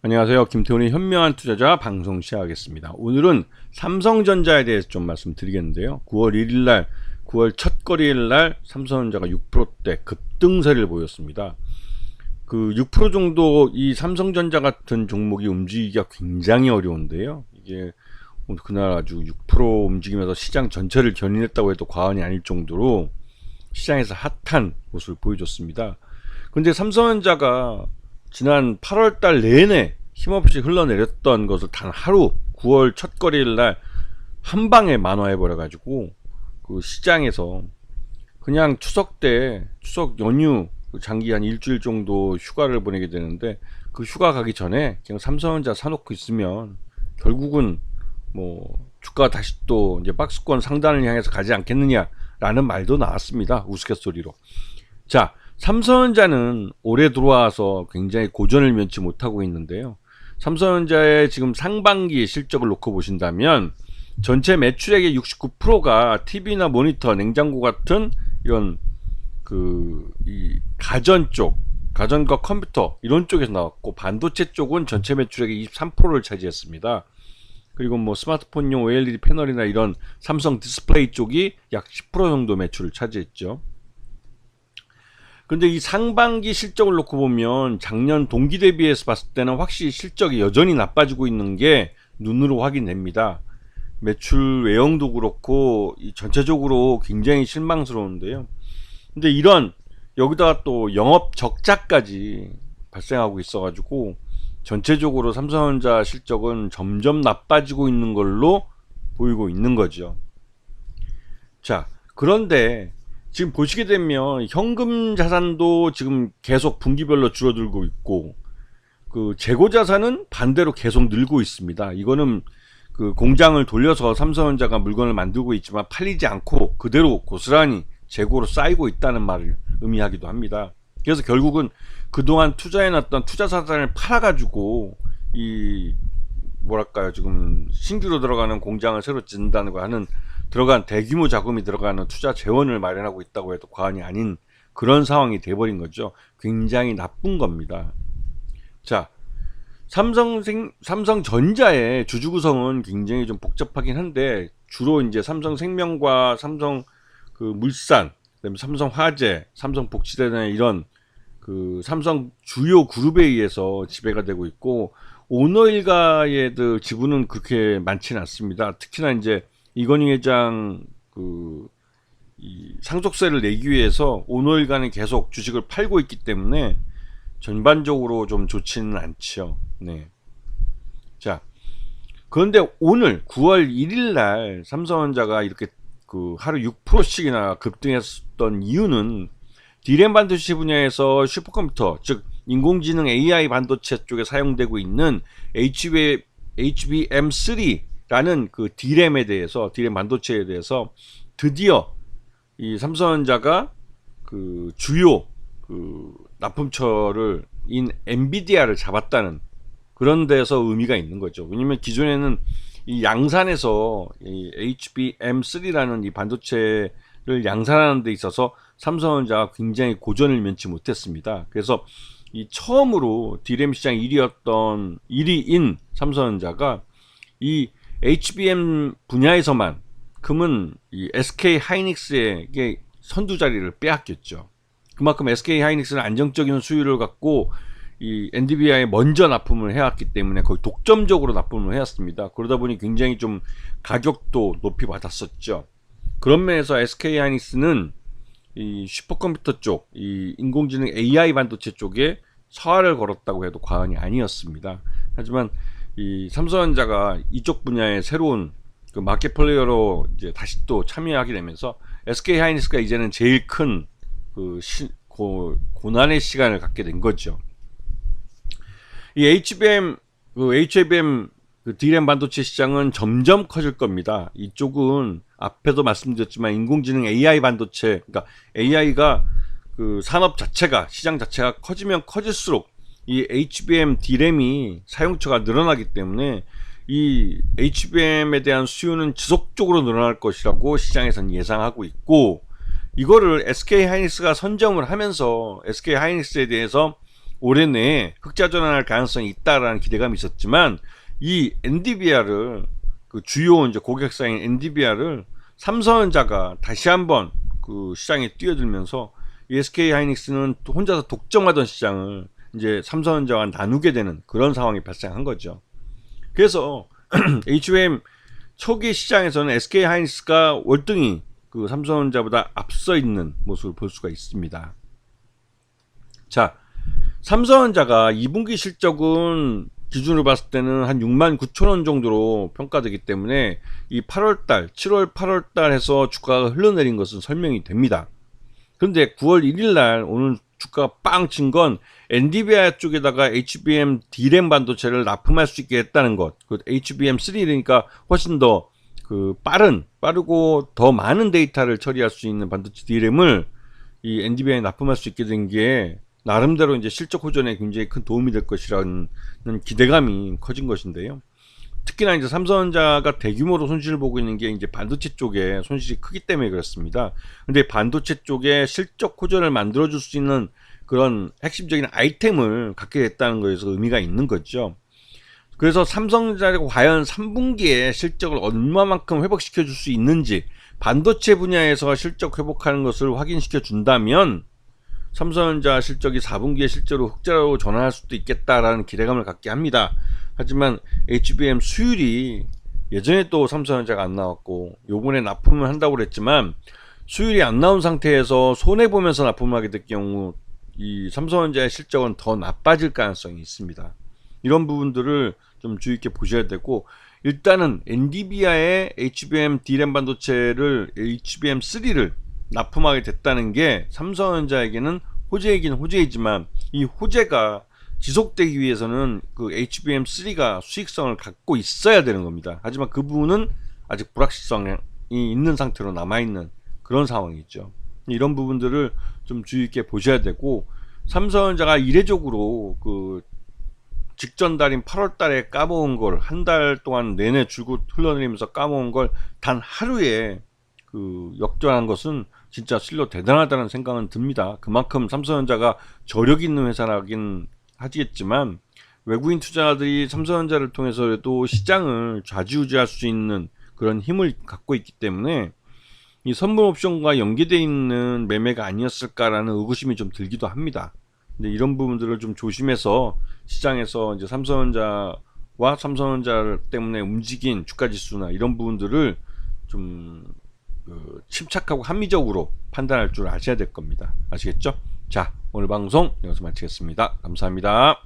안녕하세요. 김태훈의 현명한 투자자 방송 시작하겠습니다. 오늘은 삼성전자에 대해서 좀 말씀드리겠는데요. 9월 1일 날, 9월 첫 거래일 날 삼성전자가 6%대 급등세를 보였습니다. 그 6% 정도 이 삼성전자 같은 종목이 움직이기가 굉장히 어려운데요. 이게 그날 아주 6% 움직이면서 시장 전체를 견인했다고 해도 과언이 아닐 정도로 시장에서 핫한 모습을 보여줬습니다. 근데 삼성전자가 지난 8월 달 내내 힘없이 흘러내렸던 것을 단 하루 9월 첫 거래일 날 한 방에 만화해 버려 가지고 그 시장에서 그냥 추석 때 추석 연휴 장기 한 일주일 정도 휴가를 보내게 되는데, 그 휴가 가기 전에 그냥 삼성전자 사놓고 있으면 결국은 뭐 주가 다시 또 이제 박스권 상단을 향해서 가지 않겠느냐라는 말도 나왔습니다. 우스갯소리로. 자, 삼성전자는 올해 들어와서 굉장히 고전을 면치 못하고 있는데요. 삼성전자의 지금 상반기 실적을 놓고 보신다면 전체 매출액의 69%가 TV나 모니터, 냉장고 같은 이런 이 가전 쪽, 가전과 컴퓨터 이런 쪽에서 나왔고, 반도체 쪽은 전체 매출액의 23%를 차지했습니다. 그리고 뭐 스마트폰용 OLED 패널이나 이런 삼성 디스플레이 쪽이 약 10% 정도 매출을 차지했죠. 근데 이 상반기 실적을 놓고 보면 작년 동기 대비해서 봤을 때는 확실히 실적이 여전히 나빠지고 있는 게 눈으로 확인됩니다. 매출 외형도 그렇고 전체적으로 굉장히 실망스러운데요. 근데 이런 여기다가 또 영업 적자까지 발생하고 있어가지고 전체적으로 삼성전자 실적은 점점 나빠지고 있는 걸로 보이고 있는 거죠. 자, 그런데 지금 보시게 되면 현금 자산도 지금 계속 분기별로 줄어들고 있고, 그 재고 자산은 반대로 계속 늘고 있습니다. 이거는 그 공장을 돌려서 삼성전자가 물건을 만들고 있지만 팔리지 않고 그대로 고스란히 재고로 쌓이고 있다는 말을 의미하기도 합니다. 그래서 결국은 그동안 투자해놨던 투자 자산을 팔아가지고 이 뭐랄까요, 지금 신규로 들어가는 공장을 새로 짓는다는 하는 들어간 대규모 자금이 들어가는 투자 재원을 마련하고 있다고 해도 과언이 아닌 그런 상황이 돼버린 거죠. 굉장히 나쁜 겁니다. 자, 삼성전자의 주주 구성은 굉장히 좀 복잡하긴 한데, 주로 이제 삼성생명과 삼성 그 물산, 그다음에 삼성화재, 삼성복지대나 이런 그 삼성 주요 그룹에 의해서 지배가 되고 있고, 오너 일가의 지분은 그렇게 많지는 않습니다. 특히나 이제 이건희 회장 이 상속세를 내기 위해서 오너 일가는 계속 주식을 팔고 있기 때문에 전반적으로 좀 좋지는 않죠. 네. 자, 그런데 오늘 9월 1일 날 삼성전자가 이렇게 그 하루 6%씩이나 급등했던 이유는 D램 반도체 분야에서 슈퍼컴퓨터, 즉 인공지능 AI 반도체 쪽에 사용되고 있는 HBM3라는 그 D램에 대해서, D램 반도체에 대해서 드디어 이 삼성전자가 그 주요 그 납품처를 엔비디아를 잡았다는 그런 데서 의미가 있는 거죠. 왜냐면 기존에는 이 양산에서 이 HBM3라는 이 반도체를 양산하는 데 있어서 삼성전자가 굉장히 고전을 면치 못했습니다. 그래서 이 처음으로 D램 시장 1위인 삼성전자가 이 HBM 분야에서만큼은 이 SK 하이닉스에게 선두 자리를 빼앗겼죠. 그만큼 SK 하이닉스는 안정적인 수율을 갖고 이 엔비디아에 먼저 납품을 해왔기 때문에 거의 독점적으로 납품을 해왔습니다. 그러다 보니 굉장히 좀 가격도 높이 받았었죠. 그런 면에서 SK 하이닉스는 이 슈퍼컴퓨터 쪽, 이 인공지능 AI 반도체 쪽에 서하를 걸었다고 해도 과언이 아니었습니다. 하지만 이 삼성전자가 이쪽 분야의 새로운 그 마켓 플레이어로 이제 다시 또 참여하게 되면서 SK 하이닉스가 이제는 제일 큰 그 고난의 시간을 갖게 된 거죠. 이 HBM 그 D램 반도체 시장은 점점 커질 겁니다. 이쪽은 앞에도 말씀드렸지만 인공지능 AI 반도체, 그러니까 AI가 그 산업 자체가, 시장 자체가 커지면 커질수록 이 HBM D램이 사용처가 늘어나기 때문에 이 HBM에 대한 수요는 지속적으로 늘어날 것이라고 시장에서는 예상하고 있고, 이거를 SK 하이닉스가 선점을 하면서 SK 하이닉스에 대해서 올해 내에 흑자 전환할 가능성이 있다라는 기대감이 있었지만, 이 엔비디아를, 그 주요 이제 고객사인 엔비디아를 삼성전자가 다시 한번 그 시장에 뛰어들면서 이 SK 하이닉스는 혼자서 독점하던 시장을 이제 삼성전자와 나누게 되는 그런 상황이 발생한 거죠. 그래서 HBM 초기 시장에서는 SK 하이닉스가 월등히 그 삼성전자보다 앞서 있는 모습을 볼 수가 있습니다. 자, 삼성전자가 2분기 실적은 기준으로 봤을 때는 한 6만 9천 원 정도로 평가되기 때문에 이 8월달, 7월, 8월달 해서 주가가 흘러내린 것은 설명이 됩니다. 그런데 9월 1일 날 오늘 주가가 빵 친 건 엔비디아 쪽에다가 HBM D램 반도체를 납품할 수 있게 했다는 것. 그 HBM3 그러니까 훨씬 더 그 빠르고 더 많은 데이터를 처리할 수 있는 반도체 D램을 이 엔비디아에 납품할 수 있게 된 게 나름대로 이제 실적 호전에 굉장히 큰 도움이 될 것이라는 기대감이 커진 것인데요. 특히나 이제 삼성전자가 대규모로 손실을 보고 있는 게 이제 반도체 쪽에 손실이 크기 때문에 그렇습니다. 근데 반도체 쪽에 실적 호전을 만들어줄 수 있는 그런 핵심적인 아이템을 갖게 됐다는 거에서 의미가 있는 거죠. 그래서 삼성전자가 과연 3분기에 실적을 얼마만큼 회복시켜 줄 수 있는지, 반도체 분야에서 실적 회복하는 것을 확인시켜 준다면 삼성전자 실적이 4분기에 실제로 흑자로 전환할 수도 있겠다라는 기대감을 갖게 합니다. 하지만 HBM 수율이 예전에 또 삼성전자가 안 나왔고 요번에 납품을 한다고 그랬지만 수율이 안 나온 상태에서 손해보면서 납품을 하게 될 경우 이 삼성전자의 실적은 더 나빠질 가능성이 있습니다. 이런 부분들을 좀 주의 있게 보셔야 되고, 일단은 엔비디아의 HBM D램 반도체를 HBM3를 납품하게 됐다는 게 삼성전자에게는 호재이긴 호재이지만, 이 호재가 지속되기 위해서는 그 HBM3가 수익성을 갖고 있어야 되는 겁니다. 하지만 그 부분은 아직 불확실성이 있는 상태로 남아있는 그런 상황이죠. 이런 부분들을 좀 주의 있게 보셔야 되고, 삼성전자가 이례적으로 그 직전 달인 8월 달에 까먹은 걸 한 달 동안 내내 줄곧 흘러내리면서 까먹은 걸 단 하루에 그 역전한 것은 진짜 실로 대단하다는 생각은 듭니다. 그만큼 삼성전자가 저력 있는 회사라긴 하겠지만 외국인 투자자들이 삼성전자를 통해서도 시장을 좌지우지할 수 있는 그런 힘을 갖고 있기 때문에 이 선물 옵션과 연계되어 있는 매매가 아니었을까라는 의구심이 좀 들기도 합니다. 근데 이런 부분들을 좀 조심해서 시장에서 이제 삼성전자와 삼성전자 때문에 움직인 주가 지수나 이런 부분들을 좀 침착하고 합리적으로 판단할 줄 아셔야 될 겁니다. 아시겠죠? 자, 오늘 방송 여기서 마치겠습니다. 감사합니다.